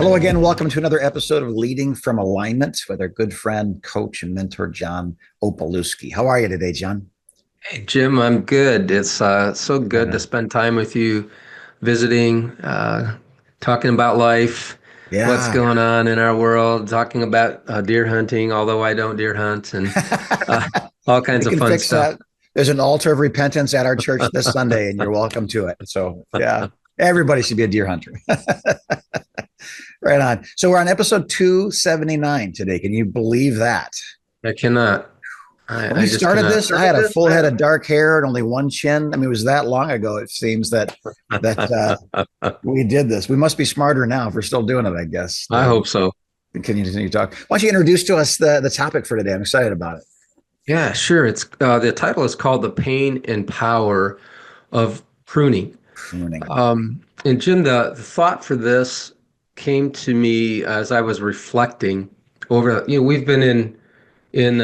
Hello again. Welcome to another episode of Leading from Alignment with our good friend, coach, and mentor, John Opalewski. How are you today, John? Hey, Jim, I'm good. It's so Right good to on. spend time with you, visiting, talking about life, what's Yeah, going on in our world, talking about deer hunting, although I don't deer hunt, and uh, all kinds we of can fun fix stuff. that. There's an altar of repentance at our church this Sunday, and you're welcome to it. So, yeah, everybody should be a deer hunter. Right on. So, we're on episode 279 today. Can you believe that? I cannot. When I we just started cannot. this, I had a full head of dark hair and only one chin. I mean, it was that long ago. It seems that we did this. We must be smarter now if we're still doing it. I guess. I hope so. Continue to talk. Why don't you introduce to us the topic for today? I'm excited about it. Yeah, sure. It's the title is called "The Pain and Power of Pruning." Pruning. And Jim, the thought for this came to me as I was reflecting over, we've been in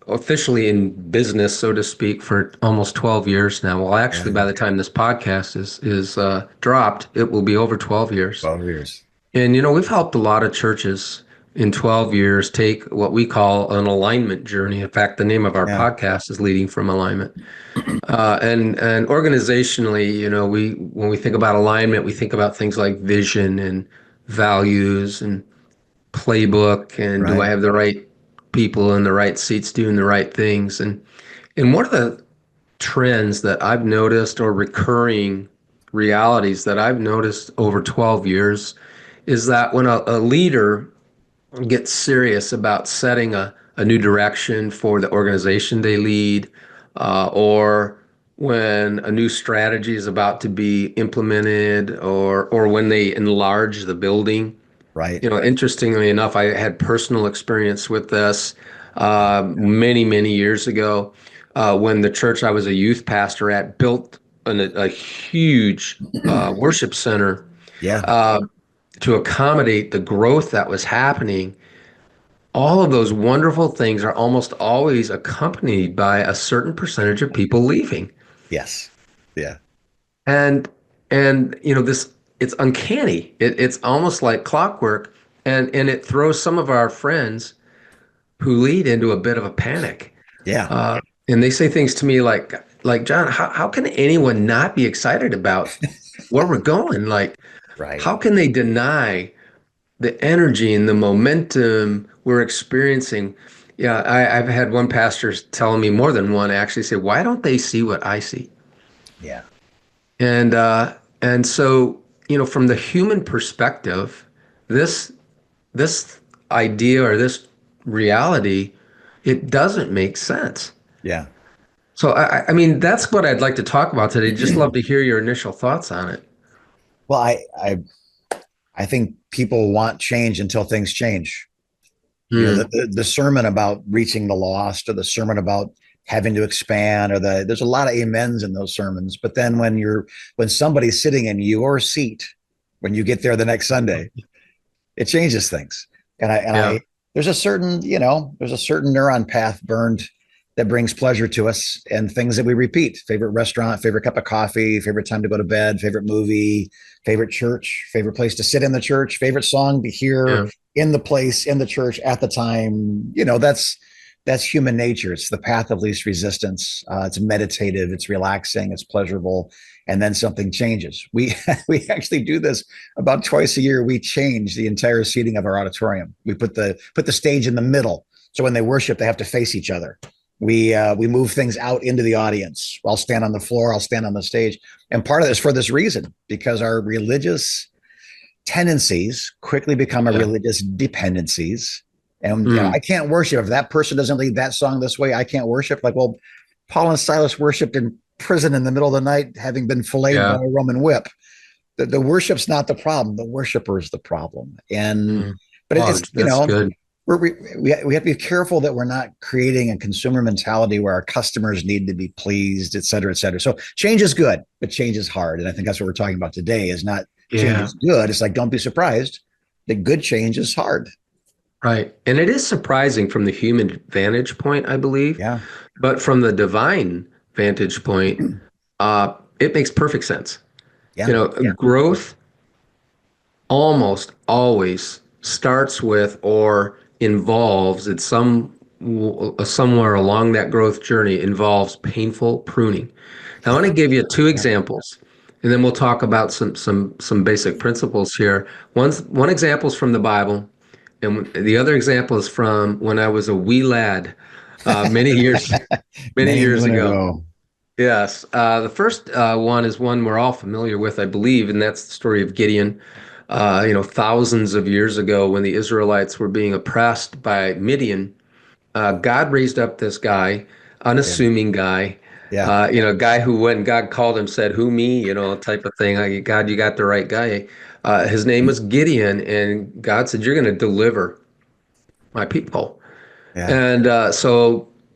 officially in business, so to speak, for almost 12 years now. Well, actually, Yeah, by the time this podcast is dropped, it will be over 12 years. 12 years. And we've helped a lot of churches in 12 years take what we call an alignment journey. In fact, the name of our Yeah, podcast is Leading from Alignment. And organizationally, we when we think about alignment, we think about things like vision and values and playbook and do I right. have the right people in the right seats doing the right things? And one of the trends that I've noticed or recurring realities that I've noticed over 12 years is that when a leader gets serious about setting a new direction for the organization they lead, or when a new strategy is about to be implemented, or when they enlarge the building. Right. Interestingly enough, I had personal experience with this many, many years ago when the church I was a youth pastor at built a huge worship center Yeah. uh, to accommodate the growth that was happening. All of those wonderful things are almost always accompanied by a certain percentage of people leaving. Yes. Yeah. And this, it's uncanny. It's almost like clockwork, and it throws some of our friends who lead into a bit of a panic. Yeah. Uh, and they say things to me like John, how can anyone not be excited about where we're going? Like, Right. how can they deny the energy and the momentum we're experiencing? Yeah, I've had one pastor telling me, more than one actually, say, why don't they see what I see? Yeah. And so, from the human perspective, this this idea or this reality, it doesn't make sense. Yeah. So I mean, that's what I'd like to talk about today. Just love to hear your initial thoughts on it. Well, I think people want change until things change. You know, Hmm. the sermon about reaching the lost, or the sermon about having to expand, or there's a lot of amens in those sermons. But then when somebody's sitting in your seat, when you get there the next Sunday, it changes things. And I Yeah. there's a certain neuron path burned that brings pleasure to us, and things that we repeat: favorite restaurant, favorite cup of coffee, favorite time to go to bed, favorite movie, favorite church, favorite place to sit in the church, favorite song to hear Yeah. in the place, in the church, at the time. That's human nature. It's the path of least resistance. It's meditative, it's relaxing, it's pleasurable, and then something changes. We actually do this about twice a year. We change the entire seating of our auditorium. We put the stage in the middle, so when they worship, they have to face each other. We move things out into the audience. I'll stand on the floor, I'll stand on the stage, and part of this for this reason, because our religious tendencies quickly become our Yeah. religious dependencies. And Hmm. I can't worship if that person doesn't lead that song this way. I can't worship. Like, well, Paul and Silas worshipped in prison in the middle of the night, having been filleted by Yeah. a Roman whip. The worship's not the problem. The worshiper is the problem. And Hmm. but Oh, it's that's good. we have to be careful that we're not creating a consumer mentality where our customers need to be pleased, et cetera, et cetera. So change is good, but change is hard. And I think that's what we're talking about today: is not change Yeah. is good. It's like, don't be surprised that good change is hard. Right. And it is surprising from the human vantage point, I believe, Yeah. but from the divine vantage point, it makes perfect sense. Yeah. Growth almost always starts with or involves at somewhere along that growth journey involves painful pruning. Now, I want to give you two Yeah. examples, and then we'll talk about some basic principles here. One example is from the Bible, and the other example is from when I was a wee lad, many years many Many years moon ago. ago. Yes. The first one is one we're all familiar with, I believe, and that's the story of Gideon. Thousands of years ago when the Israelites were being oppressed by Midian, God raised up this guy, Yeah. unassuming guy, Yeah. guy who when God called him said, "Who me?" Type of thing. Like, God, you got the right guy. His name was Gideon, and God said, "You're going to deliver my people." Yeah. And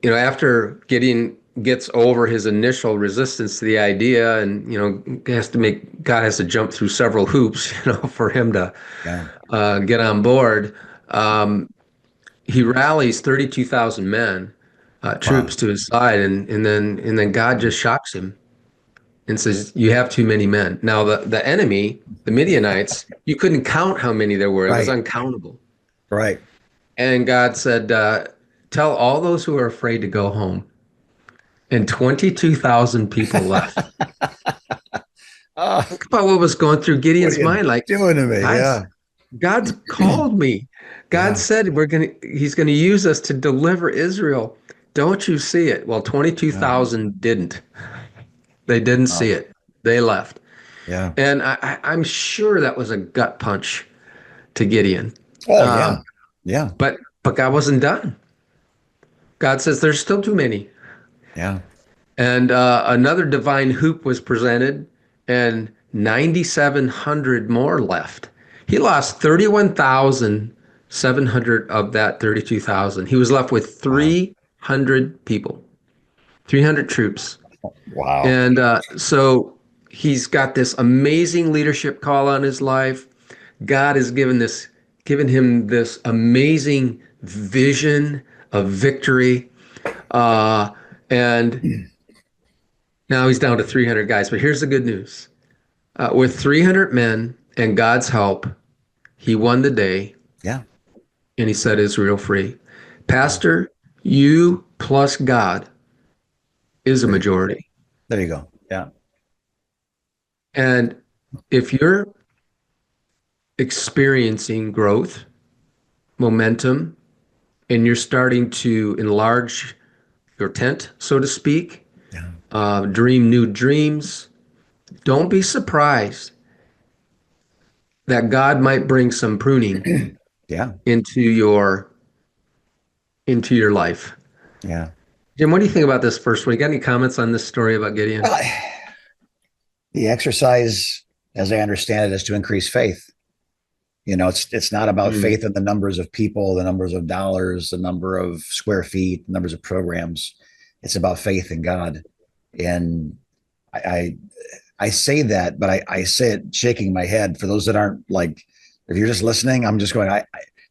after Gideon gets over his initial resistance to the idea, and God has to jump through several hoops, for him to Yeah. get on board. Um, he rallies 32,000 men, Wow. troops to his side, and then God just shocks him and says, "You have too many men." Now the enemy, the Midianites, you couldn't count how many there were; it was Right. uncountable. Right. And God said, "Tell all those who are afraid to go home." And 22,000 people left. Oh, Think about what was going through what are Gideon's you mind. Like, doing to me? God's Yeah. God's called me. God Yeah. said He's gonna use us to deliver Israel. Don't you see it? Well, Yeah. 22,000 didn't. They didn't Oh, see it. They left. yeah. And I'm sure that was a gut punch to Gideon. Oh, yeah. Um, Yeah. but God wasn't done. God says there's still too many. Yeah. And another divine hoop was presented, and 9,700 more left. He lost 31,700 of that 32,000. He was left with Wow. 300 people, 300 troops. Wow. And so he's got this amazing leadership call on his life. God has given him this amazing vision of victory. And now he's down to 300 guys. But here's the good news. With 300 men and God's help, he won the day Yeah. and he set Israel free. Yeah. Pastor, you plus God is a There you, majority. there you go. Yeah. And if you're experiencing growth, momentum, and you're starting to enlarge your tent, so to speak, Yeah. dream new dreams, don't be surprised that God might bring some pruning Yeah. into your life. Yeah. Jim, what do you think about this first one? You got any comments on this story about Gideon? Well, the exercise, as I understand it, is to increase faith. It's not about Mm, faith in the numbers of people, the numbers of dollars, the number of square feet, the numbers of programs. It's about faith in God. And I I, I say that, but I say it shaking my head. For those that aren't like, if you're just listening, I'm just going.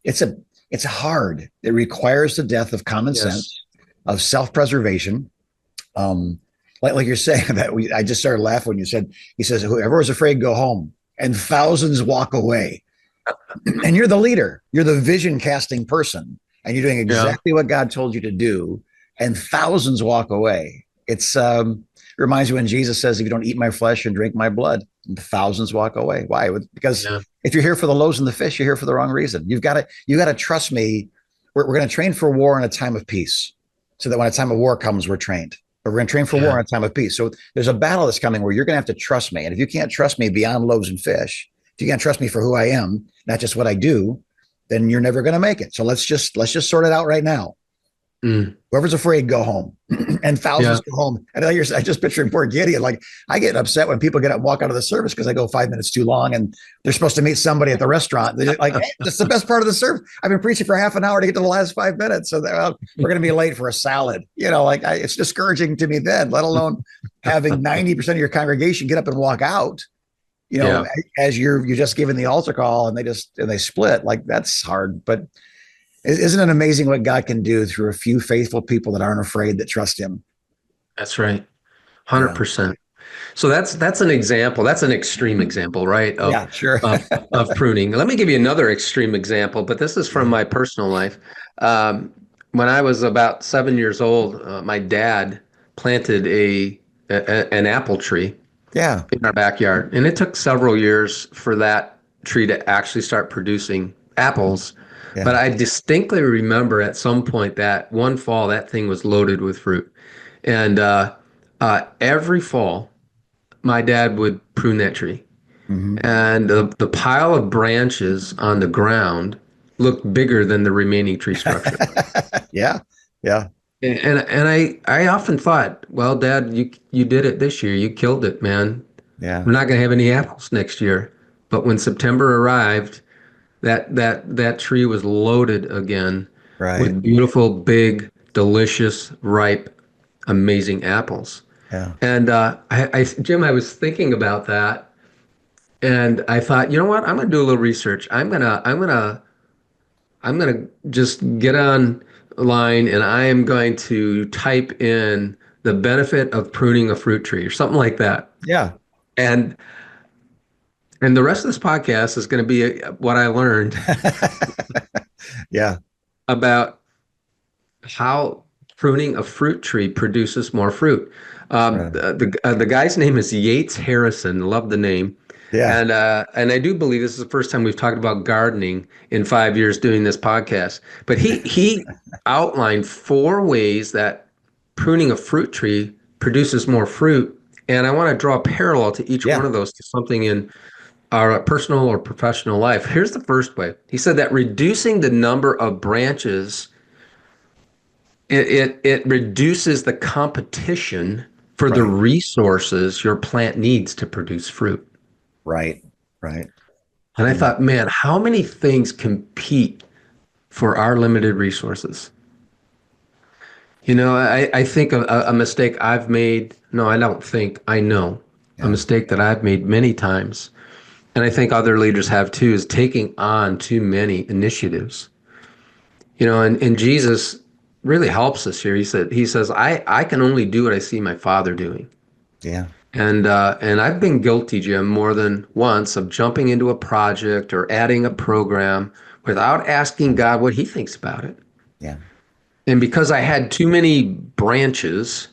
It's a it's hard. It requires the death of common yes. sense, of self preservation. Um, like you're saying that I just started laughing when you said he says whoever is afraid go home, and thousands walk away. And you're the leader, you're the vision casting person, and you're doing Yeah. exactly what God told you to do, and thousands walk away. It reminds me when Jesus says, if you don't eat my flesh and drink my blood, and thousands walk away. Why? Because Yeah. if you're here for the loaves and the fish, you're here for the wrong reason. You got to trust me. We're going to train for war in a time of peace, so that when a time of war comes, we're trained. But we're going to train for war Yeah. in a time of peace. So there's a battle that's coming where you're going to have to trust me. And if you can't trust me beyond loaves and fish, if you can't trust me for who I am, not just what I do, then you're never going to make it. So let's just sort it out right now. Mm, Whoever's afraid, go home. And yeah. thousands go home. And I just picturing poor Gideon. Like, I get upset when people get up and walk out of the service because I go 5 minutes too long and they're supposed to meet somebody at the restaurant. They're like, hey, that's the best part of the service. I've been preaching for half an hour to get to the last 5 minutes. So we're going to be late for a salad. It's discouraging to me then, let alone having 90% of your congregation get up and walk out, Yeah. as you're just giving the altar call and they split. Like, that's hard. But isn't it amazing what God can do through a few faithful people that aren't afraid, that trust him? That's right. Yeah. 100%. So that's an example. That's an extreme example, right? Yeah, sure. Of pruning. Let me give you another extreme example, but this is from Yeah. my personal life. Um, when I was about 7 years old, my dad planted an apple tree Yeah. in our backyard, and it took several years for that tree to actually start producing apples. But Yeah. I distinctly remember at some point that one fall that thing was loaded with fruit, and every fall my dad would prune that tree, Hmm. and the pile of branches on the ground looked bigger than the remaining tree structure. Yeah. Yeah. And I often thought, well, Dad, you did it this year. You killed it, man. Yeah. We're not going to have any apples next year. But when September arrived, that tree was loaded again Right. with beautiful, big, delicious, ripe, amazing apples. Yeah. And Jim, I was thinking about that, and I thought, you know what? I'm going to do a little research. I'm gonna just get online, and I am going to type in the benefit of pruning a fruit tree or something like that. Yeah. And and the rest of this podcast is going to be what I learned Yeah. about how pruning a fruit tree produces more fruit. Right. The guy's name is Yates Harrison. Love the name. Yeah. And I do believe this is the first time we've talked about gardening in 5 years doing this podcast. But he outlined 4 ways that pruning a fruit tree produces more fruit. And I want to draw a parallel to each one Yeah. of those to something in our personal or professional life. Here's the first way. He said that reducing the number of branches, it reduces the competition for the Right. resources your plant needs to produce fruit. Right. Right. And I Yeah. thought, man, how many things compete for our limited resources? I think a mistake I've made, no, I don't think, I know a Yeah. mistake that I've made many times, and I think other leaders have too, is taking on too many initiatives. And Jesus really helps us here. He says, I can only do what I see my Father doing. Yeah. And I've been guilty, Jim, more than once of jumping into a project or adding a program without asking God what he thinks about it. Yeah. And because I had too many branches,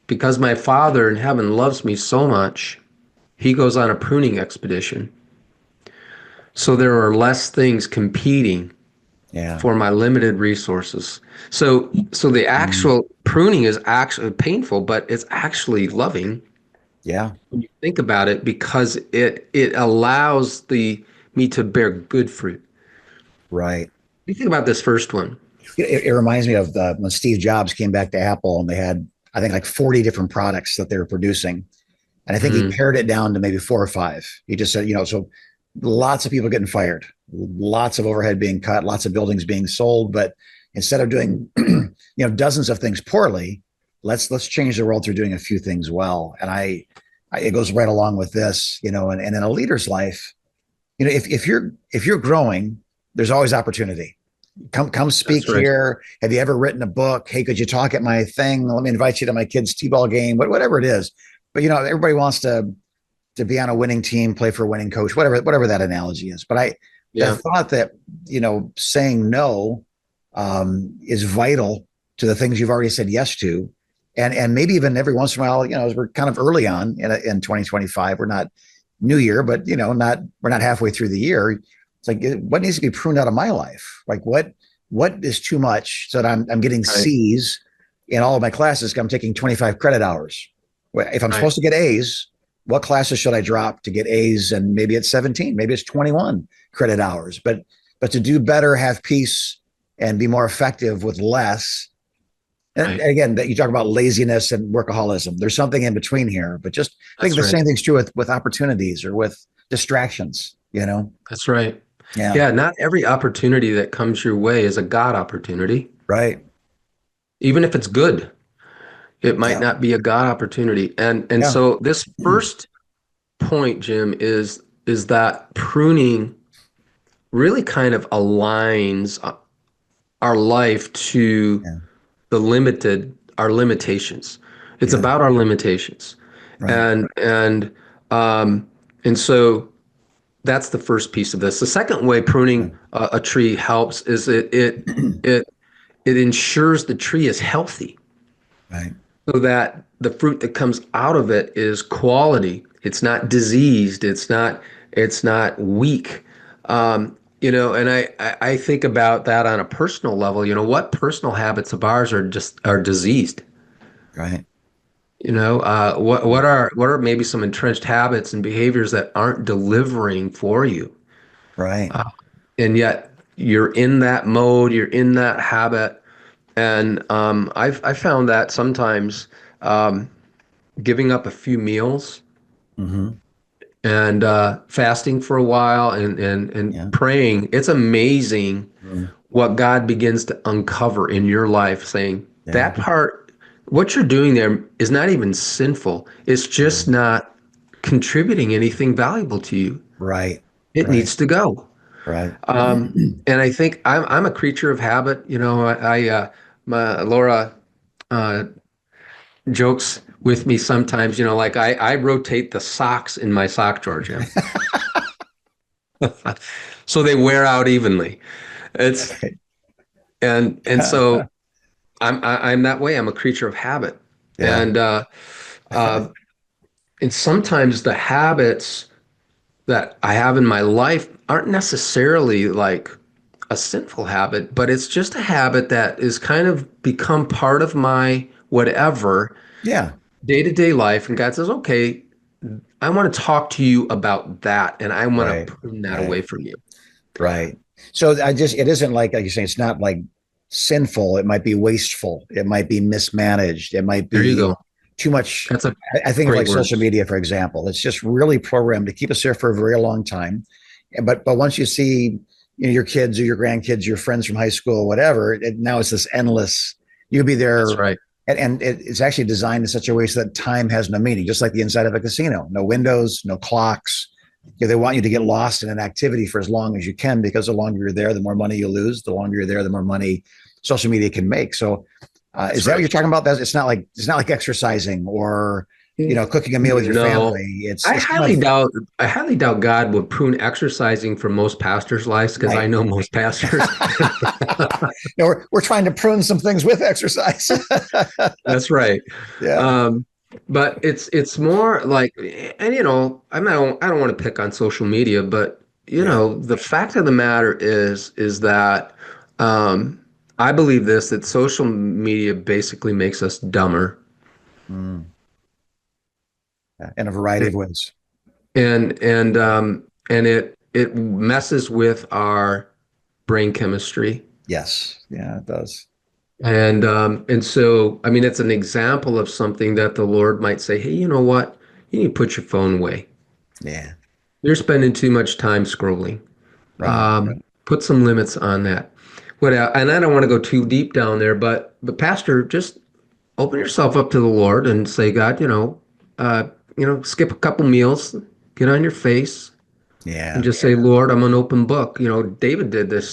because my Father in heaven loves me so much, he goes on a pruning expedition. So there are less things competing Yeah. for my limited resources. So the Mhm. actual pruning is actually painful, but it's actually loving Yeah. when you think about it, because it allows the me to bear good fruit. Right. You think about this first one. It reminds me of when Steve Jobs came back to Apple and they had, I think, like 40 different products that they were producing. And I think he Mm, pared it down to maybe 4 or 5. He just said, so lots of people getting fired, lots of overhead being cut, lots of buildings being sold. But instead of doing, dozens of things poorly, let's change the world through doing a few things well. And it goes right along with this, and in a leader's life, if you're growing, there's always opportunity. Come speak that's right. here. Have you ever written a book? Hey, could you talk at my thing? Let me invite you to my kid's t-ball game, whatever it is. But everybody wants to be on a winning team, play for a winning coach, whatever that analogy is. But the Yeah. thought that saying no is vital to the things you've already said yes to, and maybe even every once in a while, as we're kind of early on in 2025, we're not New Year, but we're not halfway through the year. It's like, what needs to be pruned out of my life? Like what is too much so that I'm getting Right. C's in all of my classes? I'm taking 25 credit hours. If I'm Right. supposed to get A's, what classes should I drop to get A's? And maybe it's 17, maybe it's 21 credit hours. But to do better, have peace, and be more effective with less. And Right. again, that you talk about laziness and workaholism. There's something in between here. But just I think That's the right. same thing's true with opportunities or with distractions. That's right. Yeah, Yeah. Not every opportunity that comes your way is a God opportunity. right. Even if it's good, it might Yeah, not be a God opportunity. And yeah, so this first point, Jim, is that pruning really kind of aligns our life to yeah, our limitations. It's yeah, about our limitations. Right. And um, and so that's the first piece of this. The second way Right. pruning a tree helps is it it ensures the tree is healthy Right. so that the fruit that comes out of it is quality. It's not diseased. It's not weak. And I think about that on a personal level. What personal habits of ours are diseased? Right. What are maybe some entrenched habits and behaviors that aren't delivering for you? Right. And yet you're in that mode, you're in that habit. And I found that sometimes um, giving up a few meals Hmm. and fasting for a while and Yeah. praying, it's amazing Mm. what God begins to uncover in your life, saying Yeah. that part, what you're doing there is not even sinful. It's just Mm. not contributing anything valuable to you. Right. It Right. needs to go. Right. And I think I'm a creature of habit. My Laura uh, jokes with me sometimes. Like I rotate the socks in my sock drawer, Jim, so they wear out evenly. It's Right. and so I'm that way. I'm a creature of habit, Yeah. and uh, and sometimes the habits that I have in my life aren't necessarily like a sinful habit, but it's just a habit that is kind of become part of my whatever Yeah. day-to-day life. And God says, okay, I want to talk to you about that, and I want Right. to prune that Right. away from you. Right. So it isn't like you're saying, it's not like sinful. It might be wasteful. It might be mismanaged. It might There you be go. too much. That's a I think of great like word. social media, for example. It's just really programmed to keep us there for a very long time. But once you see, your kids or your grandkids, your friends from high school, whatever, now it's this endless. You'll be That's there, right. and it's actually designed in such a way so that time has no meaning, just like the inside of a casino. No windows, no clocks. They want you to get lost in an activity for as long as you can, because the longer you're there, the more money you lose. The longer you're there, the more money social media can make. So, is That's that what right. you're talking about? That it's not like exercising or cooking a meal with your No, family. It's I it's kind of highly doubt. I highly doubt God would prune exercising for most pastors' lives because I right. know most pastors. We're trying to prune some things with exercise. That's right. Yeah. Um, but it's more like, and I don't want to pick on social media, but Yeah. the fact of the matter is that um, I believe this that social media basically makes us dumber, Mm. Yeah. In a variety of ways. and it messes with our brain chemistry. Yes. Yeah, it does. And so, I mean, it's an example of something that the Lord might say, hey, you know what? You need to put your phone away. Yeah. You're spending too much time scrolling. Right. Put some limits on that. And I don't want to go too deep down there, but Pastor, just open yourself up to the Lord and say, God, skip a couple meals, get on your face, and Yeah. just say, Lord, I'm an open book. David did this.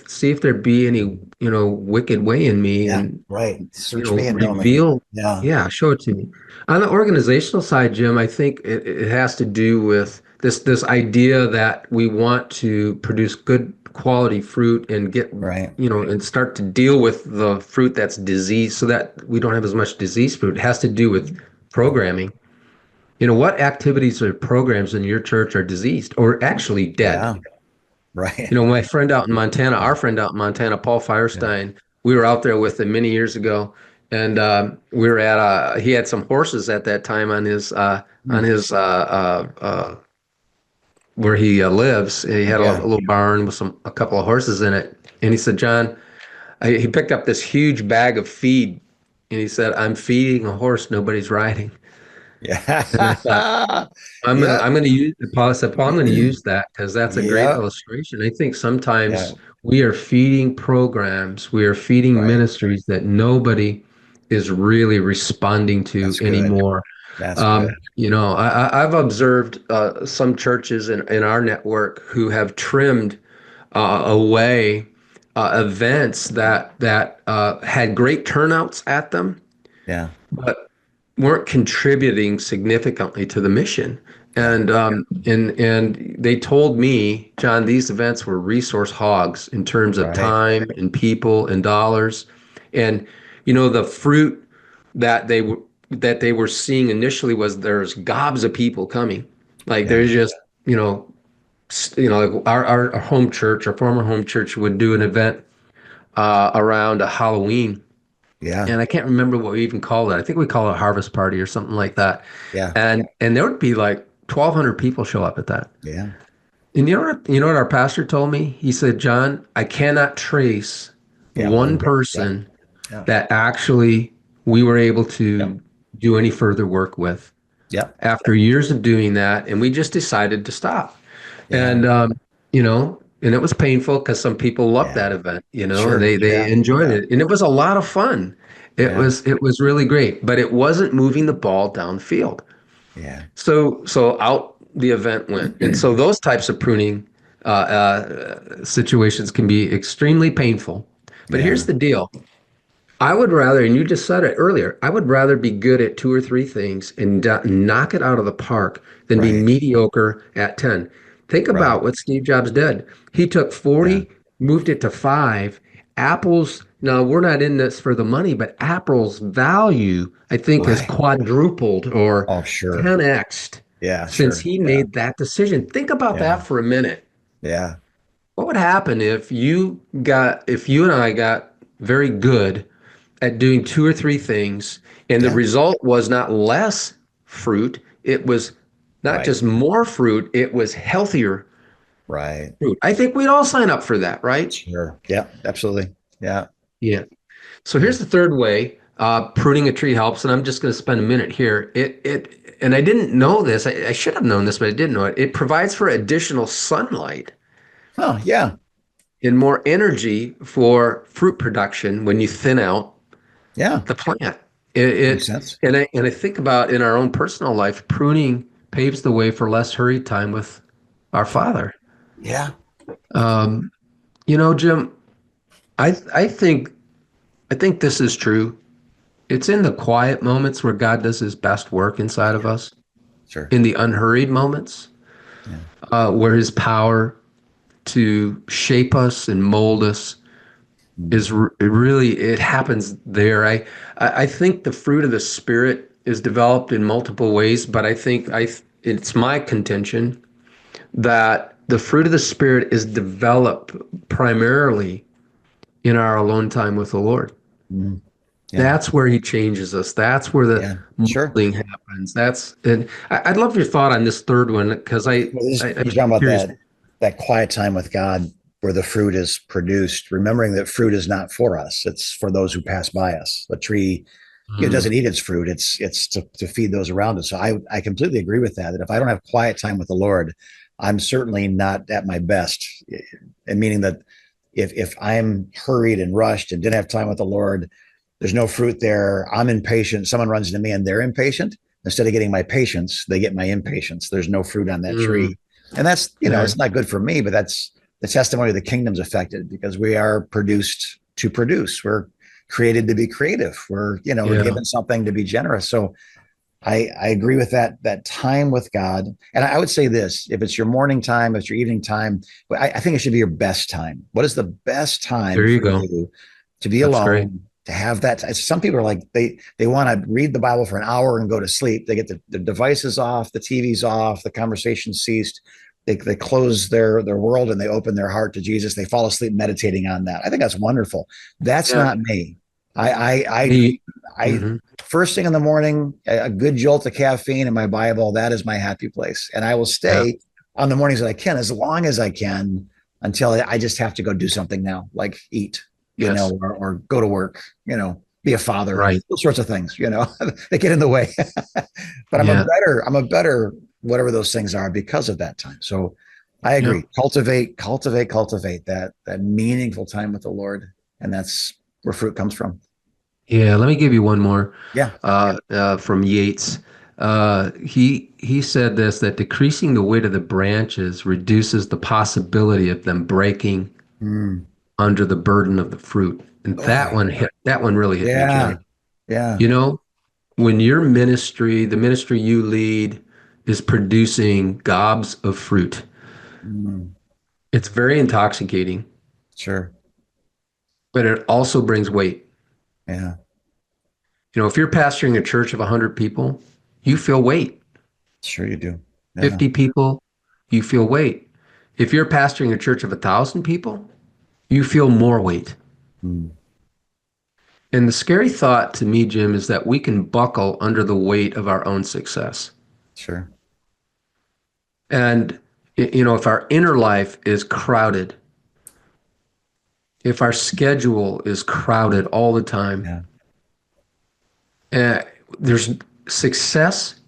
See if there be any wicked way in me, Yeah. and Right. Search me and know me. reveal. Yeah. Yeah, show it to me. On the organizational side, Jim, I think it has to do with this idea that we want to produce good quality fruit and get Right. and start to deal with the fruit that's diseased so that we don't have as much diseased fruit. It has to do with programming. What activities or programs in your church are diseased or actually dead? Yeah. Right. My friend out in Montana, our friend out in Montana, Paul Yeah. Firestein, we were out there with him many years ago, and we were he had some horses at that time on Hmm. his where he lives. He had a Yeah. little barn with a couple of horses in it, and he said, John, he picked up this huge bag of feed, and he said, I'm feeding a horse nobody's riding. And I thought, Yeah. I'm gonna Yep. I'm gonna use Paul. I said, Paul, I'm gonna use that because that's a great Yep. illustration. I think Yeah. sometimes we are feeding programs, we are feeding Right. ministries that nobody is really responding to That's good. anymore. That's good. I've observed some churches in our network who have trimmed away events that had great turnouts at them, Yeah. but weren't contributing significantly to the mission. Yeah. And they told me, John, these events were resource hogs in terms of Right. time and people and dollars. And the fruit that they were seeing initially was there's gobs of people coming. Like Yeah. there's just, like our home church, our former home church would do an event around a Halloween, Yeah. and I can't remember what we even called it. I think we call it a harvest party or something like that. Yeah. And there would be like 1,200 people show up at that. Yeah. And you know what our pastor told me? He said, John, I cannot trace Yeah. one One day. Yeah. person Yeah. that actually we were able Yep. to do any further work with Yep. after years of doing that, and we just decided to stop. Yeah. And it was painful because some people loved Yeah. that event, and Sure. they Yeah. enjoyed Yeah. it, and it was a lot of fun. It Yeah. was it was really great, but it wasn't moving the ball downfield. Yeah. So out the event went, and so those types of pruning situations can be extremely painful. But Yeah. here's the deal: I would rather, and you just said it earlier, I would rather be good at two or three things and knock it out of the park than be Right. mediocre at 10. Think Right. about what Steve Jobs did. He took Yeah. 40, moved it to 5. Apple's, now we're not in this for the money, but Apple's value, I think, has Right. quadrupled or Oh, sure. 10x'd Yeah. since Sure. he Yeah. made that decision. Think about Yeah. that for a minute. Yeah. What would happen if you and I got very good at doing two or three things, and the Yeah. result was not less fruit, it was not Right. just more fruit, it was healthier Right. fruit. I think we'd all sign up for that, right? Sure. Yeah. Absolutely. Yeah. Yeah. So Yeah. here's the third way pruning a tree helps, and I'm just going to spend a minute here. And I didn't know this. I should have known this, but I didn't know it. It provides for additional sunlight Oh, yeah. and more energy for fruit production when you thin out Yeah. the plant. It, Makes it sense. and I think about in our own personal life, pruning paves the way for less hurried time with our Father. Yeah. Um, Jim, I think this is true. It's in the quiet moments where God does his best work inside of us, Sure. in the unhurried moments, Yeah. where his power to shape us and mold us Mm. is really, it happens there. I think the fruit of the Spirit is developed in multiple ways, but I think it's my contention that the fruit of the Spirit is developed primarily in our alone time with the Lord. Mm. Yeah. That's where he changes us. That's where the Yeah. Sure. molding happens. And I'd love your thought on this third one because Well, I'm you're talking about curious. that quiet time with God where the fruit is produced, remembering that fruit is not for us. It's for those who pass by us. The tree, Mm, doesn't eat its fruit. It's to feed those around it. So I completely agree with that. That if I don't have quiet time with the Lord, I'm certainly not at my best. And meaning that if I'm hurried and rushed and didn't have time with the Lord, there's no fruit there. I'm impatient. Someone runs into me and they're impatient. Instead of getting my patience, they get my impatience. There's no fruit on that mm, tree. And that's, yeah, it's not good for me, but that's the testimony of the kingdom's affected because we are produced to produce. We're created to be creative. We're yeah, given something to be generous. So I agree with that time with God. And I would say this, if it's your morning time, if it's your evening time, I think it should be your best time. What is the best time there you for go. you to be That's great. alone, to have that? Some people are like, they want to read the Bible for an hour and go to sleep. They get the devices off, the TV's off, the conversation ceased. They close their world and they open their heart to Jesus. They fall asleep meditating on that. I think that's wonderful. That's Yeah. not me. I Me. I Hmm. first thing in the morning, a good jolt of caffeine in my Bible, that is my happy place. And I will Yeah. stay on the mornings that I can, as long as I can, until I just have to go do something now, like eat, Yes. or go to work, be a father, Right. those sorts of things, that get in the way. But Yeah. I'm a better, whatever those things are because of that time. So I Yeah. agree. Cultivate that meaningful time with the Lord. And that's where fruit comes from. Yeah. Let me give you one more Yeah. from Yates. He said this, that decreasing the weight of the branches reduces the possibility of them breaking Mm. under the burden of the fruit. And Oh, that one really hit me, yeah. John. Yeah. You know, when your ministry, the ministry you lead, is producing gobs of fruit, Mm, it's very intoxicating, sure. but it also brings weight. Yeah. If you're pastoring a church of 100 people, you feel weight. Sure you do. Yeah. 50 people, you feel weight. If you're pastoring a church of 1,000 people, you feel more weight. Mm, And the scary thought to me, Jim, is that we can buckle under the weight of our own success. sure. And, if our inner life is crowded, if our schedule is crowded all the time, Yeah. uh, there's success.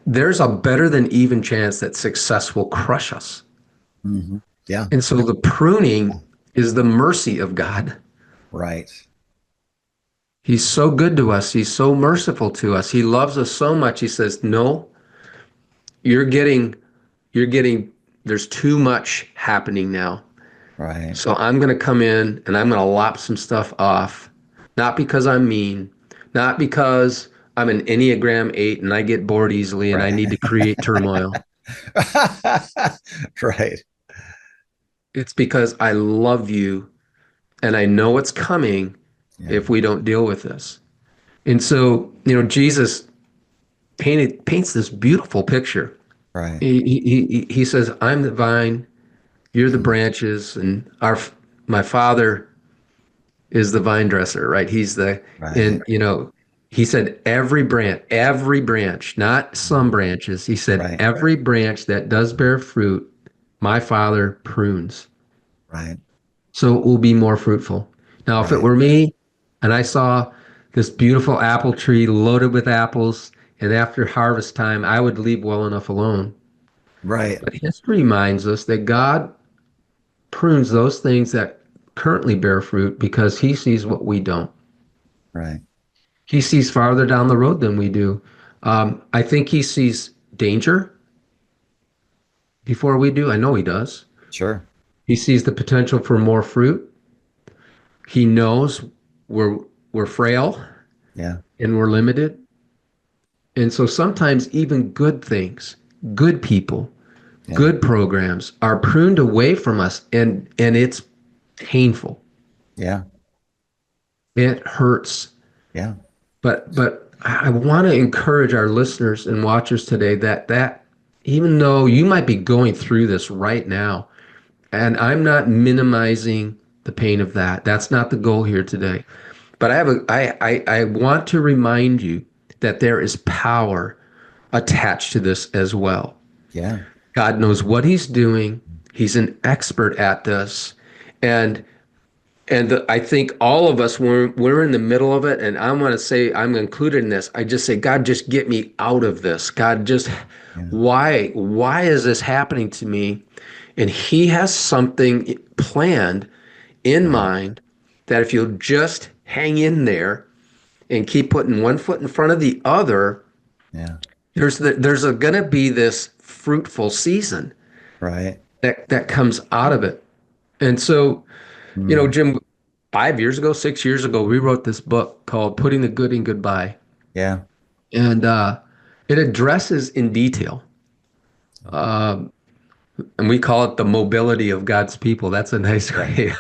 There's a better than even chance that success will crush us. Hmm. Yeah. And so the pruning is the mercy of God. Right. He's so good to us. He's so merciful to us. He loves us so much. He says, no, you're getting, you're getting, there's too much happening now. Right. So I'm going to come in and I'm going to lop some stuff off. Not because I'm mean, not because I'm an Enneagram 8 and I get bored easily and I Right. need to create turmoil. Right. It's because I love you and I know what's coming Yeah. if we don't deal with this. And so, Jesus paints this beautiful picture. Right. He says, "I'm the vine, you're the Mm, branches, and my Father is the vine dresser." Right? He's the right. and he said every branch, not some branches. He said Right. every branch that does bear fruit, my Father prunes, Right. so it will be more fruitful. Now, if it Right. were me, and I saw this beautiful apple tree loaded with apples, and after harvest time, I would leave well enough alone. Right. But history reminds us that God prunes those things that currently bear fruit because he sees what we don't. Right. He sees farther down the road than we do. I think he sees danger before we do. I know he does. Sure. He sees the potential for more fruit. He knows we're we're frail Yeah. and we're limited. And so sometimes even good things, good people, Yeah. good programs are pruned away from us and it's painful. Yeah. It hurts. Yeah. But I want to encourage our listeners and watchers today that even though you might be going through this right now, and I'm not minimizing the pain of that. That's not the goal here today. But I want to remind you that there is power attached to this as well. Yeah. God knows what he's doing. He's an expert at this. And I think all of us, we're in the middle of it, and I want to say I'm included in this. I just say, God, just get me out of this. God, just Yeah. why is this happening to me? And he has something planned in Right. mind that if you'll just hang in there and keep putting one foot in front of the other, Yeah. there's going to be this fruitful season Right. that comes out of it. And so, Mm, Jim, 5 years ago, 6 years ago, we wrote this book called Putting the Good in Goodbye. yeah. And it addresses in detail, um, and we call it the mobility of God's people. That's a nice Yeah. way.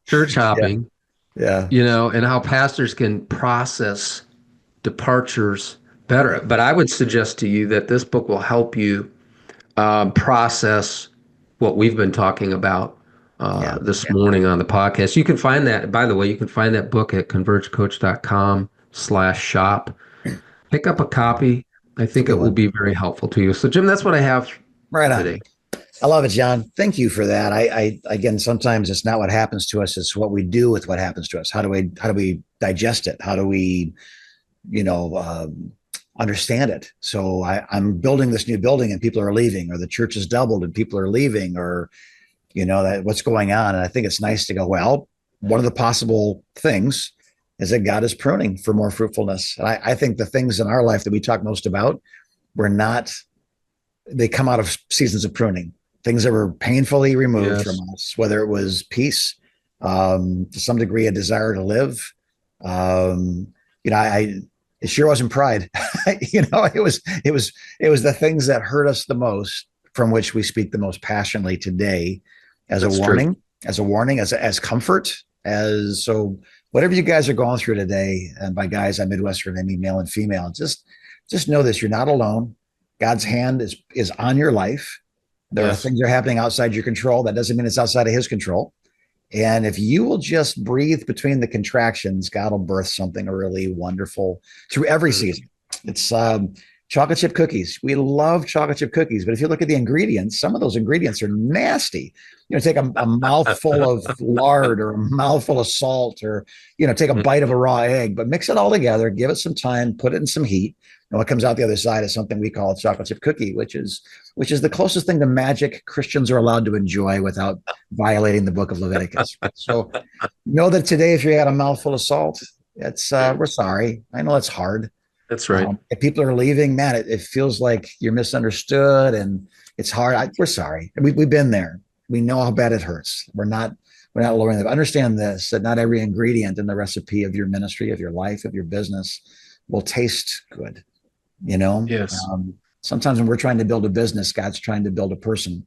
Church Yeah. hopping, Yeah. and how pastors can process departures better. But I would suggest to you that this book will help you process what we've been talking about Yeah. this morning on the podcast. You can find that, by the way, you can find that book at convergecoach.com/shop. Pick up a copy. I It's a think good it will one. be very helpful to you. So, Jim, that's what I have Right on. today. I love it, John. Thank you for that. Again, sometimes it's not what happens to us; it's what we do with what happens to us. How do we digest it? How do we, you know, understand it? So I'm building this new building and people are leaving, or the church has doubled and people are leaving, or that what's going on. And I think it's nice to go, well, one of the possible things is that God is pruning for more fruitfulness. And I think the things in our life that we talk most about were not, they come out of seasons of pruning, things that were painfully removed from Yes. us, whether it was peace, to some degree, a desire to live, Um, it sure wasn't pride. It was the things that hurt us the most from which we speak the most passionately today as a That's true. warning, as comfort, as so whatever you guys are going through today, and by guys, I'm Midwestern, I mean male and female, just know this, you're not alone. God's hand is on your life. There are Yes. things that are happening outside your control. That doesn't mean it's outside of his control. And if you will just breathe between the contractions, God will birth something really wonderful through every Mm. season. It's chocolate chip cookies. We love chocolate chip cookies, but if you look at the ingredients, some of those ingredients are nasty. Take a mouthful of lard or a mouthful of salt, or take a bite of a raw egg, but mix it all together, give it some time, put it in some heat. And what comes out the other side is something we call a chocolate chip cookie, which is the closest thing to magic Christians are allowed to enjoy without violating the book of Leviticus. So know that today, if you had a mouthful of salt, we're sorry. I know it's hard. That's right. If people are leaving, man, it feels like you're misunderstood and it's hard. We're sorry. We've been there. We know how bad it hurts. We're not lowering them. Understand this, that not every ingredient in the recipe of your ministry, of your life, of your business will taste good. Yes. Sometimes when we're trying to build a business, God's trying to build a person,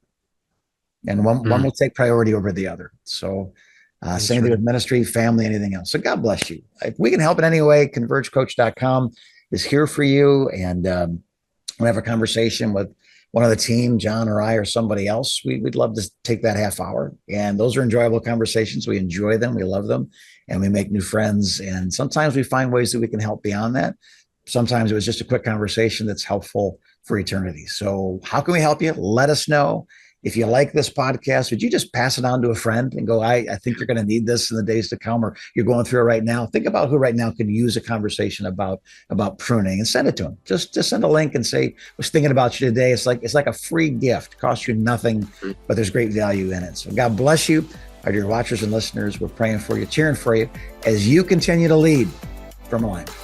and one Mm. will take priority over the other. So That's same thing right. with ministry, family, anything else. So God bless you. If we can help in any way, convergecoach.com is here for you. And we'll have a conversation with one of the team, John or I or somebody else. We'd love to take that half hour. And those are enjoyable conversations. We enjoy them. We love them. And we make new friends. And sometimes we find ways that we can help beyond that. Sometimes it was just a quick conversation that's helpful for eternity. So how can we help you? Let us know. If you like this podcast, would you just pass it on to a friend and go, I think you're going to need this in the days to come, or you're going through it right now. Think about who right now could use a conversation about pruning, and send it to them. Just send a link and say, I was thinking about you today. It's like a free gift, costs you nothing, but there's great value in it. So God bless you. Our dear watchers and listeners, we're praying for you, cheering for you as you continue to lead from alignment.